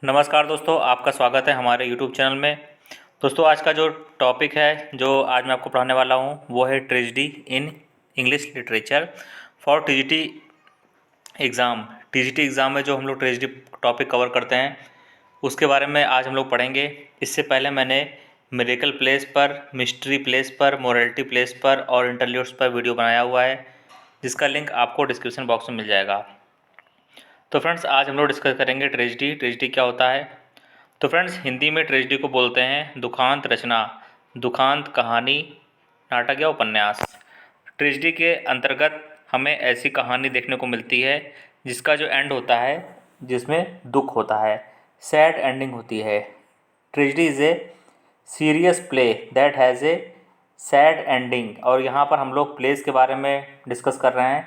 नमस्कार दोस्तों, आपका स्वागत है हमारे यूट्यूब चैनल में। दोस्तों, आज का जो टॉपिक है जो आज मैं आपको पढ़ाने वाला हूँ वो है tragedy in English literature for TGT exam. TGT exam में जो हम लोग ट्रेजेडी टॉपिक कवर करते हैं उसके बारे में आज हम लोग पढ़ेंगे। इससे पहले मैंने मिरेकल प्लेस पर, मिस्ट्री प्लेस पर, मोरालिटी प्लेस पर और इंटरल्यूड्स पर वीडियो बनाया हुआ है, जिसका लिंक आपको डिस्क्रिप्शन बॉक्स में मिल जाएगा। तो फ्रेंड्स, आज हम लोग डिस्कस करेंगे ट्रेजेडी। ट्रेजेडी क्या होता है? तो फ्रेंड्स, हिंदी में ट्रेजेडी को बोलते हैं दुखांत रचना, दुखांत कहानी, नाटक या उपन्यास। ट्रेजेडी के अंतर्गत हमें ऐसी कहानी देखने को मिलती है जिसका जो एंड होता है, जिसमें दुख होता है, सैड एंडिंग होती है। Tragedy is a serious play that has a sad ending. और यहाँ पर हम लोग प्लेस के बारे में डिस्कस कर रहे हैं।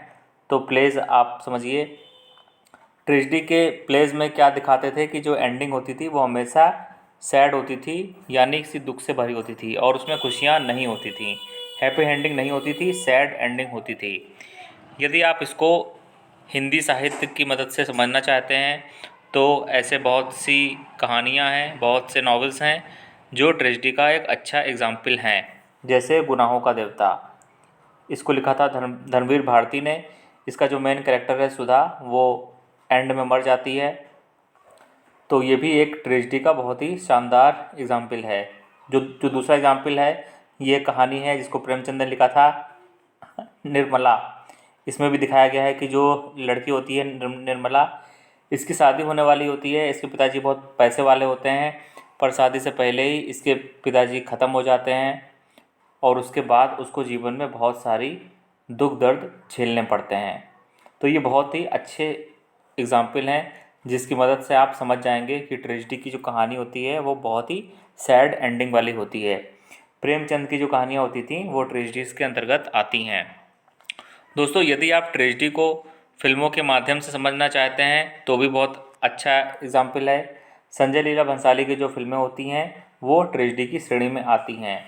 तो प्लेस आप समझिए, ट्रेजेडी के प्लेज में क्या दिखाते थे कि जो एंडिंग होती थी वो हमेशा सैड होती थी, यानी किसी दुख से भरी होती थी और उसमें खुशियाँ नहीं होती थी, हैप्पी एंडिंग नहीं होती थी, सैड एंडिंग होती थी। यदि आप इसको हिंदी साहित्य की मदद से समझना चाहते हैं तो ऐसे बहुत सी कहानियाँ हैं, बहुत से नॉवेल्स हैं जो ट्रेजेडी का एक अच्छा एग्जाम्पल हैं। जैसे गुनाहों का देवता, इसको लिखा था धर्मवीर भारती ने। इसका जो मेन कैरेक्टर है सुधा, वो एंड में मर जाती है। तो ये भी एक ट्रेजेडी का बहुत ही शानदार एग्जाम्पल है। जो जो दूसरा एग्जाम्पल है, ये कहानी है जिसको प्रेमचंद ने लिखा था, निर्मला। इसमें भी दिखाया गया है कि जो लड़की होती है निर्मला, इसकी शादी होने वाली होती है। इसके पिताजी बहुत पैसे वाले होते हैं, पर शादी से पहले ही इसके पिताजी ख़त्म हो जाते हैं और उसके बाद उसको जीवन में बहुत सारी दुख दर्द झेलने पड़ते हैं। तो ये बहुत ही अच्छे एग्जाम्पल हैं जिसकी मदद से आप समझ जाएंगे कि ट्रेजेडी की जो कहानी होती है वो बहुत ही सैड एंडिंग वाली होती है। प्रेमचंद की जो कहानियाँ होती थी वो ट्रेजेडीज़ के अंतर्गत आती हैं। दोस्तों, यदि आप ट्रेजेडी को फिल्मों के माध्यम से समझना चाहते हैं तो भी बहुत अच्छा एग्जाम्पल है। संजय लीला भंसाली की जो फिल्में होती हैं वो ट्रेजेडी की श्रेणी में आती हैं।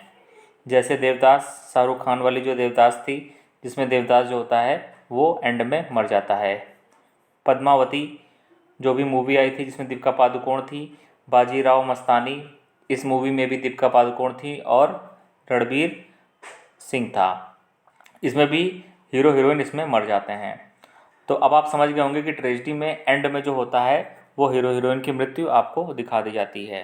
जैसे देवदास, शाहरुख खान वाली जो देवदास थी, जिसमें देवदास जो होता है वो एंड में मर जाता है। पद्मावती जो भी मूवी आई थी जिसमें दीपिका पादुकोण थी, बाजीराव मस्तानी, इस मूवी में भी दीपिका पादुकोण थी और रणबीर सिंह था। इसमें भी हीरो हीरोइन इसमें मर जाते हैं। तो अब आप समझ गए होंगे कि ट्रेजेडी में एंड में जो होता है वो हीरो हीरोइन की मृत्यु आपको दिखा दी जाती है।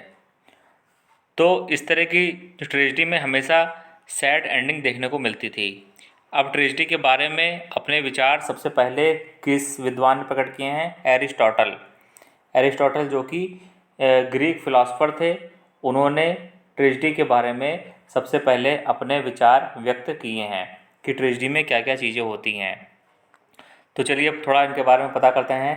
तो इस तरह की ट्रेजेडी में हमेशा सैड एंडिंग देखने को मिलती थी। अब ट्रेजेडी के बारे में अपने विचार सबसे पहले किस विद्वान ने प्रकट किए हैं? एरिस्टोटल। एरिस्टोटल जो कि ग्रीक फिलोसफर थे, उन्होंने ट्रेजेडी के बारे में सबसे पहले अपने विचार व्यक्त किए हैं कि ट्रेजेडी में क्या क्या चीज़ें होती हैं। तो चलिए अब थोड़ा इनके बारे में पता करते हैं।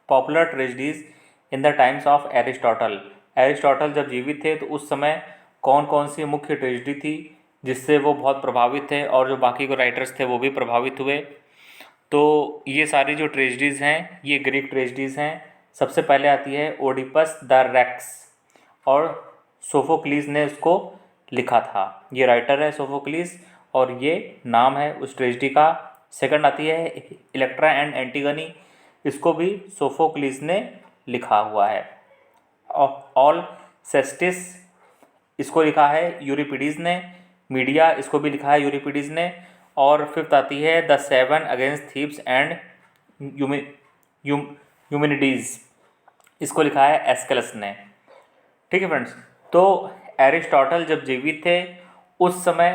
Popular tragedies in the times of Aristotle. Aristotle जब जीवित थे तो उस समय कौन कौन सी मुख्य ट्रेजेडी थी जिससे वो बहुत प्रभावित थे और जो बाकी को राइटर्स थे वो भी प्रभावित हुए? तो ये सारी जो ट्रेजेडीज़ हैं ये ग्रीक ट्रेजेडीज़ हैं। सबसे पहले आती है ओडिपस द रेक्स, और सोफोक्लीस ने उसको लिखा था। ये राइटर है सोफोक्लीस और ये नाम है उस ट्रेजेडी का। सेकंड आती है इलेक्ट्रा एंड एंटीगनी, इसको भी सोफोक्लीस ने लिखा हुआ है। ऑल सेस्टिस, इसको लिखा है यूरिपिडीज़ ने। मीडिया, इसको भी लिखा है यूरिपिडीज़ ने। और फिफ्थ आती है the seven against Thebes and Eumenides, इसको लिखा है एस्केलस ने। ठीक है फ्रेंड्स, तो एरिस्टोटल जब जीवित थे उस समय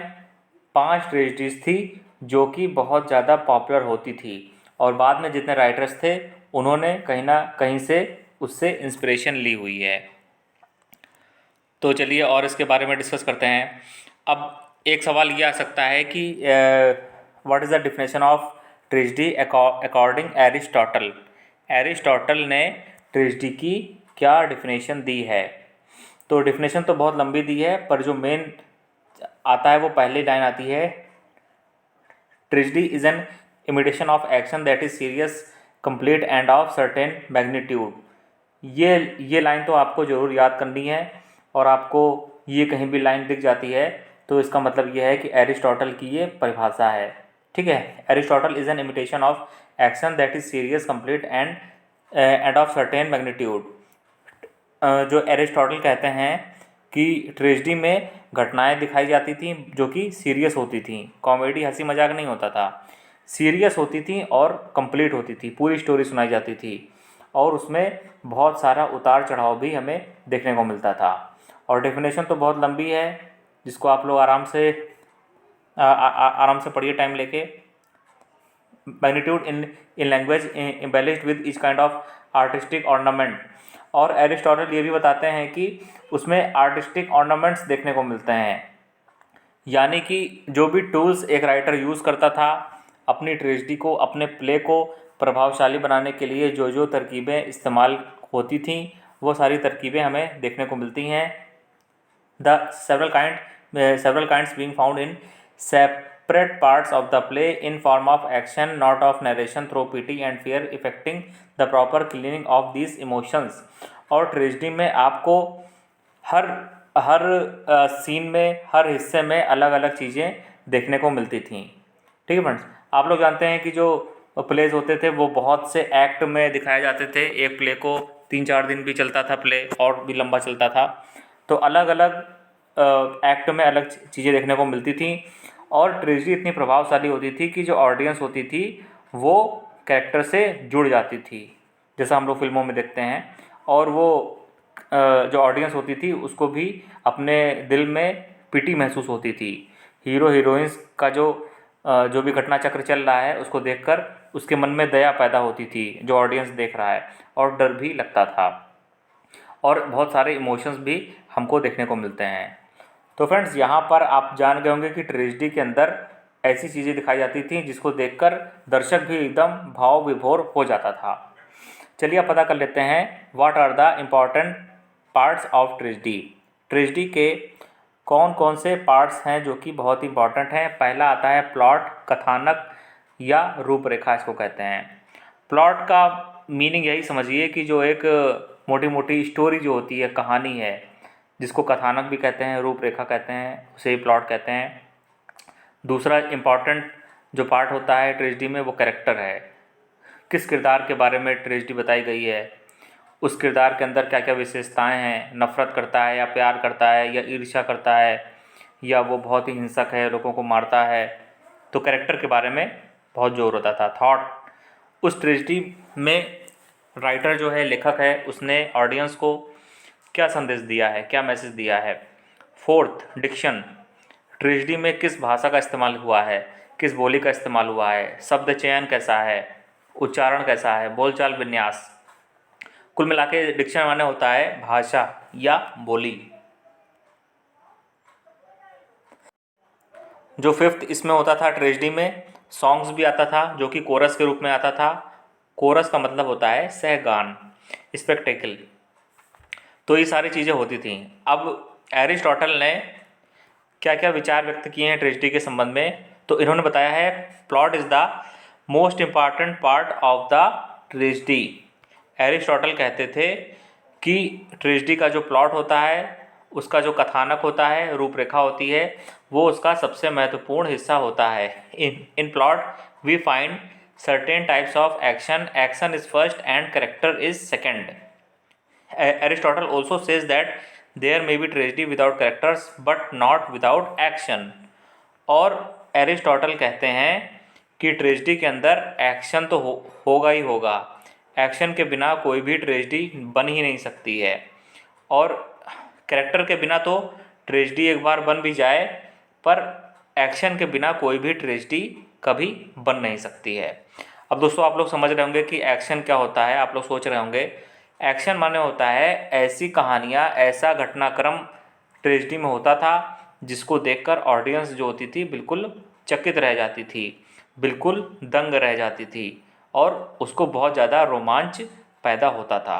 5 ट्रेजेडीज़ थी जो कि बहुत ज़्यादा पॉपुलर होती थी, और बाद में जितने राइटर्स थे उन्होंने कहीं ना कहीं से उससे इंस्पिरेशन ली हुई है। तो चलिए और इसके बारे में डिस्कस करते हैं। अब एक सवाल ये आ सकता है कि what is the definition of tragedy according Aristotle. Aristotle ने ट्रेजेडी की क्या डिफिनेशन दी है? तो डिफिनेशन तो बहुत लंबी दी है, पर जो मेन आता है वो पहली लाइन आती है, tragedy is an imitation of action that is serious, complete end of certain magnitude. ये लाइन तो आपको ज़रूर याद करनी है, और आपको ये कहीं भी लाइन दिख जाती है तो इसका मतलब ये है कि एरिस्टोटल की ये परिभाषा है। ठीक है, Aristotle is an imitation of action that is serious, complete end of certain magnitude. जो एरिस्टोटल कहते हैं कि ट्रेजेडी में घटनाएं दिखाई जाती थी जो कि सीरियस होती थी। कॉमेडी हंसी मजाक नहीं होता था, सीरियस होती थी और कंप्लीट होती थी, पूरी स्टोरी सुनाई जाती थी और उसमें बहुत सारा उतार चढ़ाव भी हमें देखने को मिलता था। और डेफिनेशन तो बहुत लंबी है जिसको आप लोग आराम से पढ़िए टाइम लेके। Magnitude in language embellished with each kind of artistic ornament. और एरिस्टोटल ये भी बताते हैं कि उसमें आर्टिस्टिक ऑर्नामेंट्स देखने को मिलते हैं, यानी कि जो भी टूल्स एक राइटर यूज़ करता था अपनी ट्रेजेडी को, अपने प्ले को प्रभावशाली बनाने के लिए जो जो तरकीबें इस्तेमाल होती थीं वो सारी तरकीबें हमें देखने को मिलती हैं। The several kinds being found in separate parts of the play in form of action, not of narration through pity and fear, affecting the proper cleaning of these emotions। और ट्रेजेडी में आपको हर हर सीन में, हर हिस्से में अलग अलग चीज़ें देखने को मिलती थी। ठीक है फ्रेंड्स, आप लोग जानते हैं कि जो प्लेज होते थे वो बहुत से एक्ट में दिखाए जाते थे। एक प्ले को 3-4 दिन भी चलता था प्ले, और भी लंबा चलता था। तो अलग अलग एक्ट में अलग चीज़ें देखने को मिलती थी और ट्रेजेडी इतनी प्रभावशाली होती थी कि जो ऑडियंस होती थी वो कैरेक्टर से जुड़ जाती थी, जैसा हम लोग फिल्मों में देखते हैं। और वो जो ऑडियंस होती थी उसको भी अपने दिल में पिटी महसूस होती थी। हीरो हीरोइंस का जो भी घटना चक्र चल रहा है उसको देखकर उसके मन में दया पैदा होती थी जो ऑडियंस देख रहा है, और डर भी लगता था, और बहुत सारे इमोशंस भी हमको देखने को मिलते हैं। तो फ्रेंड्स, यहाँ पर आप जान गए होंगे कि ट्रेजेडी के अंदर ऐसी चीज़ें दिखाई जाती थी जिसको देखकर दर्शक भी एकदम भाव विभोर हो जाता था। चलिए अब पता कर लेते हैं what are the important parts of tragedy. Tragedy के कौन कौन से पार्ट्स हैं जो कि बहुत इंपॉर्टेंट हैं। पहला आता है प्लॉट, कथानक या रूपरेखा इसको कहते हैं। प्लॉट का मीनिंग यही समझिए कि जो एक मोटी मोटी स्टोरी जो होती है, कहानी है, जिसको कथानक भी कहते हैं, रूपरेखा कहते हैं, उसे ही प्लॉट कहते हैं। दूसरा इम्पॉर्टेंट जो पार्ट होता है ट्रेजेडी में वो कैरेक्टर है। किस किरदार के बारे में ट्रेजेडी बताई गई है, उस किरदार के अंदर क्या क्या विशेषताएं हैं, नफ़रत करता है या प्यार करता है या ईर्ष्या करता है या वो बहुत ही हिंसक है, लोगों को मारता है। तो कैरेक्टर के बारे में बहुत जोर होता था। थॉट, उस ट्रेजेडी में राइटर जो है, लेखक है, उसने ऑडियंस को क्या संदेश दिया है, क्या मैसेज दिया है। फोर्थ, डिक्शन, ट्रेजेडी में किस भाषा का इस्तेमाल हुआ है, किस बोली का इस्तेमाल हुआ है, शब्द चयन कैसा है, उच्चारण कैसा है, बोलचाल विन्यास। कुल मिला के डिक्शन माने होता है भाषा या बोली। जो फिफ्थ इसमें होता था ट्रेजेडी में, सॉन्ग्स भी आता था जो कि कोरस के रूप में आता था। कोरस का मतलब होता है सहगान, स्पेक्टेकल। तो ये सारी चीज़ें होती थी। अब एरिस्टोटल ने क्या क्या विचार व्यक्त किए हैं ट्रेजेडी के संबंध में, तो इन्होंने बताया है plot is the most important part of the tragedy. Aristotle कहते थे कि ट्रेजेडी का जो प्लॉट होता है, उसका जो कथानक होता है, रूपरेखा होती है, वो उसका सबसे महत्वपूर्ण हिस्सा होता है। In plot we find certain types of action, action is first and character is second. Aristotle also says that there may be tragedy without characters but not without action। और एरिस्टोटल कहते हैं कि ट्रेजेडी के अंदर action तो होगा ही होगा, action के बिना कोई भी ट्रेजेडी बन ही नहीं सकती है, और कैरेक्टर के बिना तो ट्रेजेडी एक बार बन भी जाए पर एक्शन के बिना कोई भी ट्रेजेडी कभी बन नहीं सकती है। अब दोस्तों, आप लोग समझ रहे होंगे कि एक्शन क्या होता है। आप लोग सोच रहे होंगे एक्शन माने होता है ऐसी कहानियाँ, ऐसा घटनाक्रम ट्रेजेडी में होता था जिसको देखकर ऑडियंस जो होती थी बिल्कुल चकित रह जाती थी, बिल्कुल दंग रह जाती थी, और उसको बहुत ज़्यादा रोमांच पैदा होता था।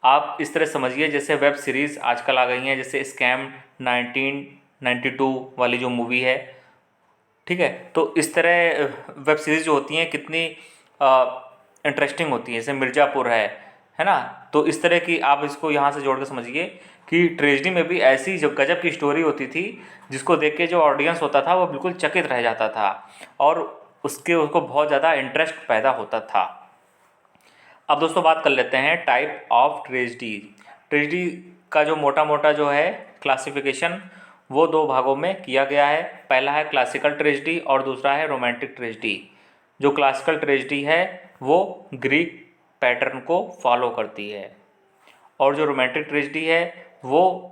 आप इस तरह समझिए जैसे वेब सीरीज़ आजकल आ गई हैं, जैसे स्कैम 1992 वाली जो मूवी है, ठीक है। तो इस तरह वेब सीरीज़ जो होती हैं कितनी इंटरेस्टिंग होती है, जैसे मिर्ज़ापुर है ना। तो इस तरह की आप इसको यहाँ से जोड़ के समझिए कि ट्रेजेडी में भी ऐसी जो गजब की स्टोरी होती थी जिसको देख के जो ऑडियंस होता था वो बिल्कुल चकित रह जाता था और उसको बहुत ज़्यादा इंटरेस्ट पैदा होता था। अब दोस्तों बात कर लेते हैं टाइप ऑफ ट्रेजेडी। ट्रेजेडी का जो मोटा मोटा जो है क्लासिफिकेशन वो दो भागों में किया गया है। पहला है क्लासिकल ट्रेजेडी और दूसरा है रोमांटिक ट्रेजेडी। जो क्लासिकल ट्रेजेडी है वो ग्रीक पैटर्न को फॉलो करती है और जो रोमांटिक ट्रेजेडी है वो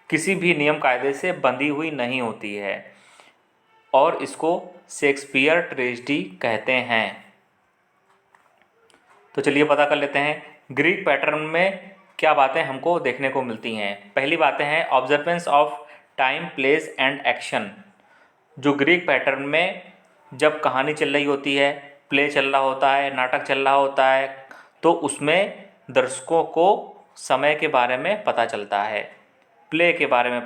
किसी भी नियम कायदे से बंधी हुई नहीं होती है और इसको शेक्सपियर ट्रेजेडी कहते हैं। तो चलिए पता कर लेते हैं ग्रीक पैटर्न में क्या बातें हमको देखने को मिलती हैं। पहली बातें हैं observance of time, place and action. जो ग्रीक पैटर्न में जब कहानी चल रही होती है, प्ले चल रहा होता है, नाटक चल रहा होता है, तो उसमें दर्शकों को समय के बारे में पता चलता है, प्ले के बारे में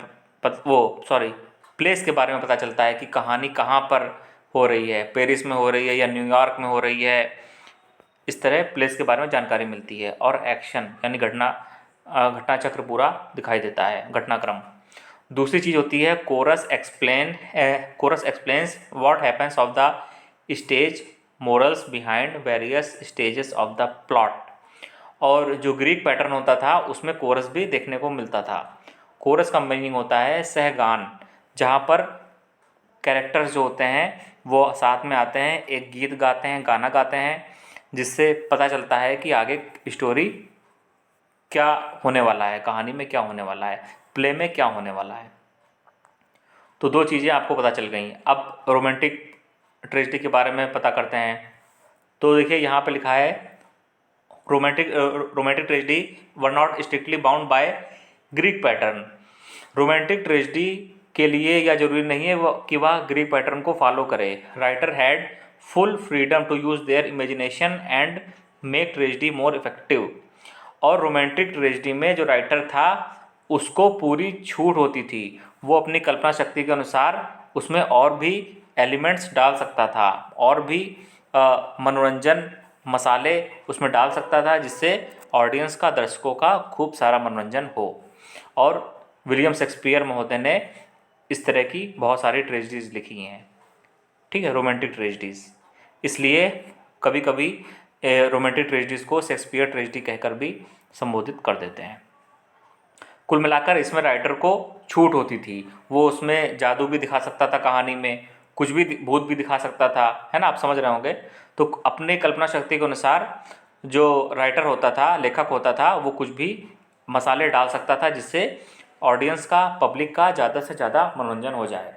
प्लेस के बारे में पता चलता है कि कहानी कहाँ पर हो रही है, पेरिस में हो रही है या न्यूयॉर्क में हो रही है। इस तरह प्लेस के बारे में जानकारी मिलती है। और एक्शन यानी घटना चक्र पूरा दिखाई देता है, घटनाक्रम। दूसरी चीज़ होती है chorus explains what happens off the stage morals behind various stages of the plot. और जो ग्रीक पैटर्न होता था उसमें कोरस भी देखने को मिलता था। कोरस का मीनिंग होता है सहगान, जहाँ पर कैरेक्टर्स जो होते हैं वो साथ में आते हैं, एक गीत गाते हैं, गाना गाते हैं, जिससे पता चलता है कि आगे स्टोरी क्या होने वाला है, कहानी में क्या होने वाला है, प्ले में क्या होने वाला है। तो दो चीज़ें आपको पता चल गई। अब रोमांटिक ट्रेजेडी के बारे में पता करते हैं। तो देखिए यहाँ पे लिखा है romantic tragedy were not strictly bound by Greek pattern. Romantic tragedy के लिए यह जरूरी नहीं है कि वह ग्रीक पैटर्न को फॉलो करे। Writer had full freedom to use their imagination and make tragedy more effective. और रोमांटिक ट्रेजेडी में जो राइटर था उसको पूरी छूट होती थी, वो अपनी कल्पना शक्ति के अनुसार उसमें और भी एलिमेंट्स डाल सकता था, और भी मनोरंजन मसाले उसमें डाल सकता था, जिससे ऑडियंस का, दर्शकों का खूब सारा मनोरंजन हो। और विलियम शेक्सपियर महोदय ने इस तरह की बहुत सारी ट्रेजेडीज़ लिखी हैं, ठीक है, रोमांटिक ट्रेजेडीज़। इसलिए कभी कभी रोमांटिक ट्रेजेडीज़ को शेक्सपियर ट्रेजेडी कहकर भी संबोधित कर देते हैं। कुल मिलाकर इसमें राइटर को छूट होती थी, वो उसमें जादू भी दिखा सकता था, कहानी में कुछ भी भूत भी दिखा सकता था, है ना, आप समझ रहे होंगे। तो अपने कल्पना शक्ति के अनुसार जो राइटर होता था, लेखक होता था, वो कुछ भी मसाले डाल सकता था, जिससे ऑडियंस का, पब्लिक का ज़्यादा से ज़्यादा मनोरंजन हो जाए।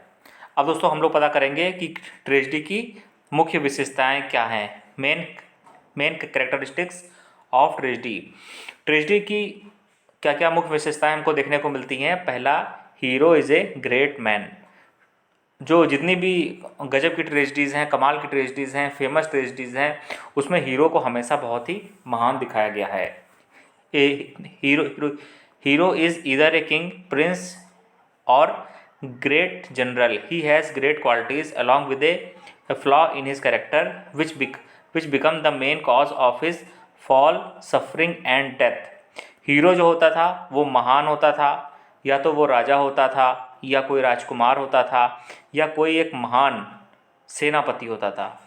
अब दोस्तों हम लोग पता करेंगे कि ट्रेजेडी की मुख्य विशेषताएं क्या हैं, main characteristics of tragedy. Tragedy की क्या क्या मुख्य विशेषताएं हमको देखने को मिलती हैं। पहला, hero is a great man. जो जितनी भी गजब की ट्रेजेडीज़ हैं, कमाल की ट्रेजेडीज़ हैं, फेमस ट्रेजेडीज़ हैं, उसमें हीरो को हमेशा बहुत ही महान दिखाया गया है। Hero is either a king, prince और great general. He has great qualities along with a flaw in his character which become the main cause of his fall, suffering and death. Hero जो होता था वो महान होता था, या तो वो राजा होता था, या कोई राजकुमार होता था, या कोई एक महान सेनापति होता था।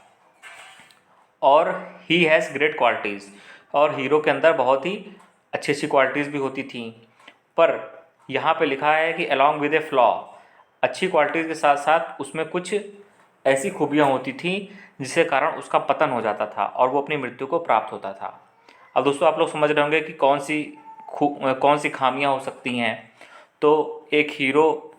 और ही हैज़ ग्रेट क्वालिटीज़, और हीरो के अंदर बहुत ही अच्छी अच्छी क्वालिटीज़ भी होती थी। पर यहाँ पे लिखा है कि अलॉन्ग विद ए फ्लॉ, अच्छी क्वालिटीज़ के साथ साथ उसमें कुछ ऐसी खूबियाँ होती थी जिसके कारण उसका पतन हो जाता था और वो अपनी मृत्यु को प्राप्त होता था। अब दोस्तों आप लोग समझ रहे होंगे कि कौन सी खामियाँ हो सकती हैं। तो एक हीरो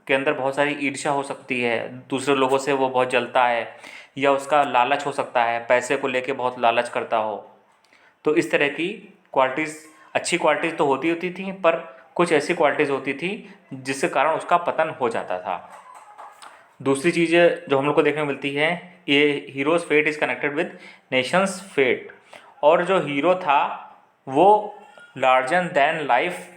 के अंदर बहुत सारी ईर्ष्या हो सकती है, दूसरे लोगों से वो बहुत जलता है, या उसका लालच हो सकता है, पैसे को लेके बहुत लालच करता हो। तो इस तरह की क्वालिटीज़, अच्छी क्वालिटीज़ तो होती थी, पर कुछ ऐसी क्वालिटीज़ होती थी जिसके कारण उसका पतन हो जाता था। दूसरी चीज़ जो हम लोग को देखने को मिलती है, ये hero's fate is connected with nation's fate. और जो हीरो था वो लार्जर दैन लाइफ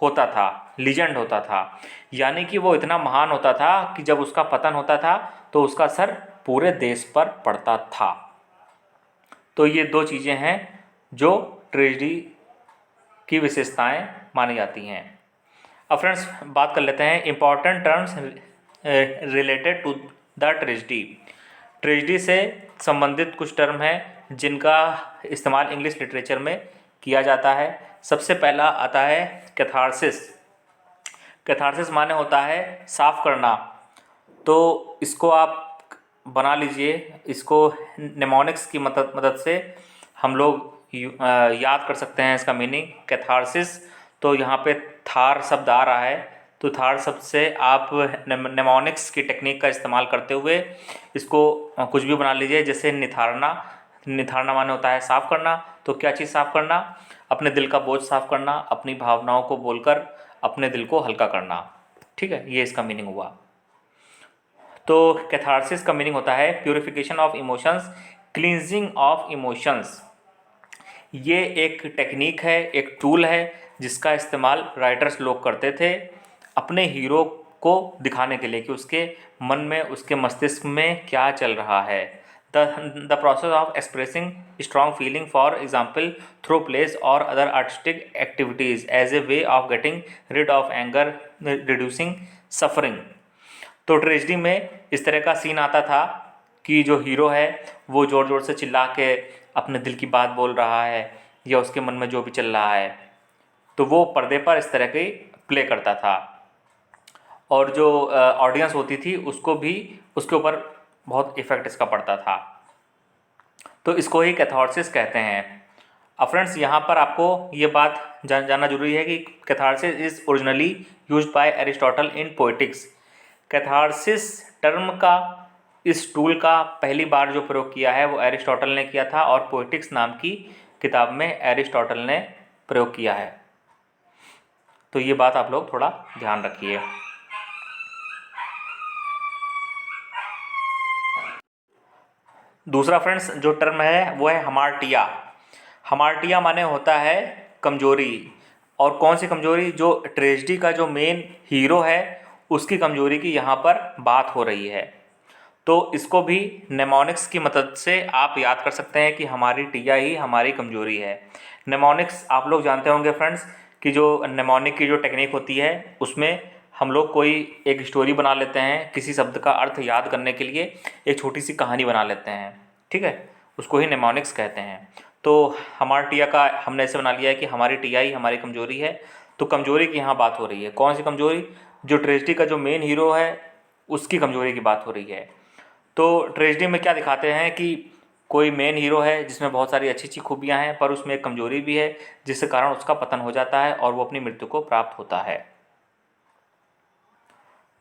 होता था, लीजेंड होता था, यानी कि वो इतना महान होता था कि जब उसका पतन होता था तो उसका असर पूरे देश पर पड़ता था। तो ये दो चीज़ें हैं जो ट्रेजेडी की विशेषताएं मानी जाती हैं। अब फ्रेंड्स बात कर लेते हैं important terms related to the tragedy. Tragedy से संबंधित कुछ टर्म हैं जिनका इस्तेमाल इंग्लिश लिटरेचर में किया जाता है। सबसे पहला आता है कैथारसिस। कैथारसिस माने होता है साफ करना। तो इसको आप बना लीजिए, इसको नेमोनिक्स की मदद से हम लोग याद कर सकते हैं इसका मीनिंग कैथारसिस। तो यहाँ पे थार शब्द आ रहा है, तो थार शब्द से आप नेमोनिक्स की टेक्निक का इस्तेमाल करते हुए इसको कुछ भी बना लीजिए। जैसे निथारना, निथारना माने होता है साफ़ करना। तो क्या चीज़ साफ़ करना? अपने दिल का बोझ साफ़ करना, अपनी भावनाओं को बोलकर अपने दिल को हल्का करना। ठीक है, ये इसका मीनिंग हुआ। तो कैथारसिस का मीनिंग होता है purification of emotions, cleansing of emotions. ये एक टेक्निक है, एक टूल है जिसका इस्तेमाल राइटर्स लोग करते थे अपने हीरो को दिखाने के लिए कि उसके मन में, उसके मस्तिष्क में क्या चल रहा है। The process of expressing strong feeling for example through plays और other artistic activities as a way of getting rid of anger, reducing suffering. तो ट्रेजेडी में इस तरह का सीन आता था कि जो हीरो है वो ज़ोर ज़ोर से चिल्ला के अपने दिल की बात बोल रहा है या उसके मन में जो भी चल रहा है, तो वो पर्दे पर इस तरह के प्ले करता था और जो ऑडियंस होती थी उसको भी उसके ऊपर बहुत इफ़ेक्ट इसका पड़ता था। तो इसको ही कैथारसिस कहते हैं। अब फ्रेंड्स, यहाँ पर आपको ये बात जानना जरूरी है कि catharsis is originally used by Aristotle in poetics. Catharsis term का, इस टूल का पहली बार जो प्रयोग किया है वो एरिस्टोटल ने किया था और पोएटिक्स नाम की किताब में एरिस्टोटल ने प्रयोग किया है। तो ये बात आप लोग थोड़ा ध्यान रखिए। दूसरा फ्रेंड्स जो टर्म है वो है हमार्टिया। हमार्टिया माने होता है कमजोरी। और कौन सी कमजोरी? जो ट्रेजेडी का जो मेन हीरो है उसकी कमजोरी की यहाँ पर बात हो रही है। तो इसको भी नेमोनिक्स की मदद से आप याद कर सकते हैं कि हमारी टिया ही हमारी कमजोरी है। नेमोनिक्स आप लोग जानते होंगे फ्रेंड्स कि जो नेमोनिक की जो टेक्निक होती है उसमें हम लोग कोई एक स्टोरी बना लेते हैं, किसी शब्द का अर्थ याद करने के लिए एक छोटी सी कहानी बना लेते हैं। ठीक है, उसको ही नेमोनिक्स कहते हैं। तो हमारी टिया का हमने ऐसे बना लिया है कि हमारी टिया ही हमारी कमजोरी है। तो कमजोरी की यहाँ बात हो रही है। कौन सी कमजोरी? जो ट्रेजेडी का जो मेन हीरो है उसकी कमजोरी की बात हो रही है। तो ट्रेजेडी में क्या दिखाते हैं कि कोई मेन हीरो है जिसमें बहुत सारी अच्छी अच्छी खूबियाँ हैं, पर उसमें एक कमजोरी भी है जिसके कारण उसका पतन हो जाता है और वो अपनी मृत्यु को प्राप्त होता है।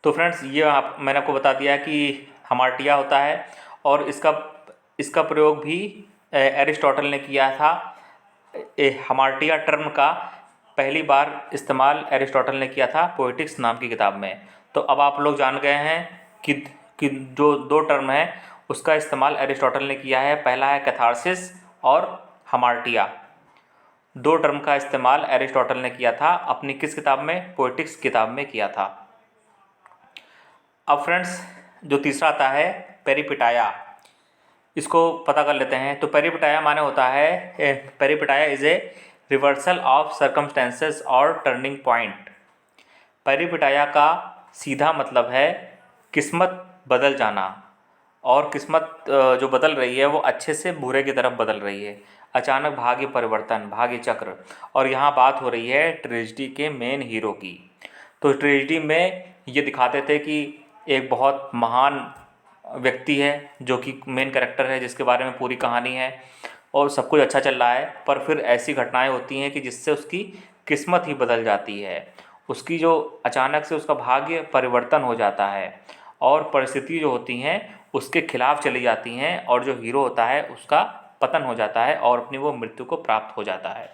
तो फ्रेंड्स, ये मैंने आपको बता दिया कि हमार्टिया होता है और इसका प्रयोग भी एरिस्टोटल ने किया था। हमार्टिया टर्म का पहली बार इस्तेमाल एरिस्टोटल ने किया था पोएटिक्स नाम की किताब में। तो अब आप लोग जान गए हैं कि जो दो टर्म है उसका इस्तेमाल एरिस्टोटल ने किया है। पहला है कैथारसिस और हमार्टिया। दो टर्म का इस्तेमाल एरिस्टोटल ने किया था अपनी किस किताब में? पोएटिक्स किताब में किया था। अब फ्रेंड्स, जो तीसरा आता है पेरिपिटाया, इसको पता कर लेते हैं। तो पेरिपिटाया माने होता है, peripeteia is a reversal of circumstances और टर्निंग पॉइंट। पेरिपिटाया का सीधा मतलब है किस्मत बदल जाना, और किस्मत जो बदल रही है वो अच्छे से बुरे की तरफ बदल रही है। अचानक भाग्य परिवर्तन, भाग्य चक्र। और यहाँ बात हो रही है ट्रेजेडी के मेन हीरो की। तो ट्रेजेडी में ये दिखाते थे कि एक बहुत महान व्यक्ति है जो कि मेन कैरेक्टर है, जिसके बारे में पूरी कहानी है और सब कुछ अच्छा चल रहा है, पर फिर ऐसी घटनाएं होती हैं कि जिससे उसकी किस्मत ही बदल जाती है। उसकी जो अचानक से उसका भाग्य परिवर्तन हो जाता है और परिस्थिति जो होती हैं उसके खिलाफ चली जाती हैं और जो हीरो होता है उसका पतन हो जाता है और अपनी वो मृत्यु को प्राप्त हो जाता है।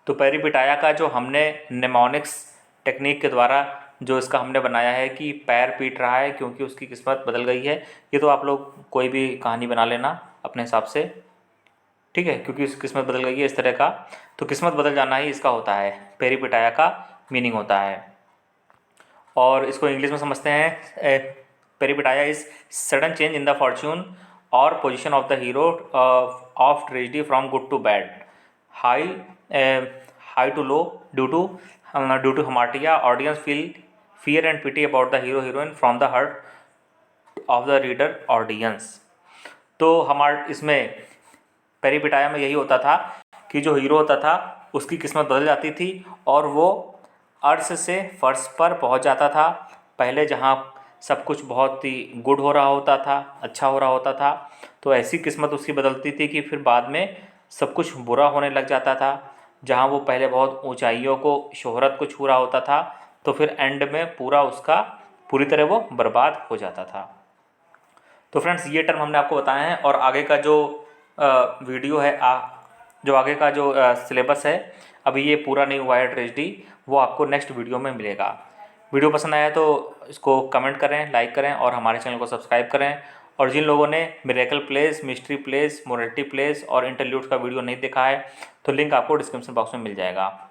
तो पेरिपिटाया का जो हमने नेमोनिक्स टेक्निक के द्वारा जो इसका हमने बनाया है कि पैर पीट रहा है क्योंकि उसकी किस्मत बदल गई है, ये तो आप लोग कोई भी कहानी बना लेना अपने हिसाब से। ठीक है, क्योंकि उसकी किस्मत बदल गई है इस तरह का, तो किस्मत बदल जाना ही इसका होता है, पेरिपिटाया का मीनिंग होता है। और इसको इंग्लिश में समझते हैं, peripeteia is sudden change in the fortune और position of the hero of tragedy from good to bad, high to low due to hamartia. Audience feel fear and pity about the hero heroine from the heart of the reader audience। तो इसमें पेरिपिटाया में यही होता था कि जो hero होता था उसकी किस्मत बदल जाती थी और वो अर्श से फर्श पर पहुंच जाता था। पहले जहां सब कुछ बहुत ही गुड हो रहा होता था, अच्छा हो रहा होता था, तो ऐसी किस्मत उसकी बदलती थी कि फिर बाद में सब कुछ बुरा होने लग जाता था। जहां वो पहले बहुत ऊंचाइयों को, शोहरत को छू रहा होता था, तो फिर एंड में पूरा उसका पूरी तरह वो बर्बाद हो जाता था। तो फ्रेंड्स, ये टर्म हमने आपको बताए हैं और आगे का जो वीडियो है, जो आगे का जो सिलेबस है, अभी ये पूरा नहीं हुआ है ट्रेजडी, वो आपको नेक्स्ट वीडियो में मिलेगा। वीडियो पसंद आया तो इसको कमेंट करें, लाइक करें और हमारे चैनल को सब्सक्राइब करें। और जिन लोगों ने miracle place, mystery place, morality place और इंटरल्यूड्स का वीडियो नहीं देखा है, तो लिंक आपको डिस्क्रिप्शन बॉक्स में मिल जाएगा।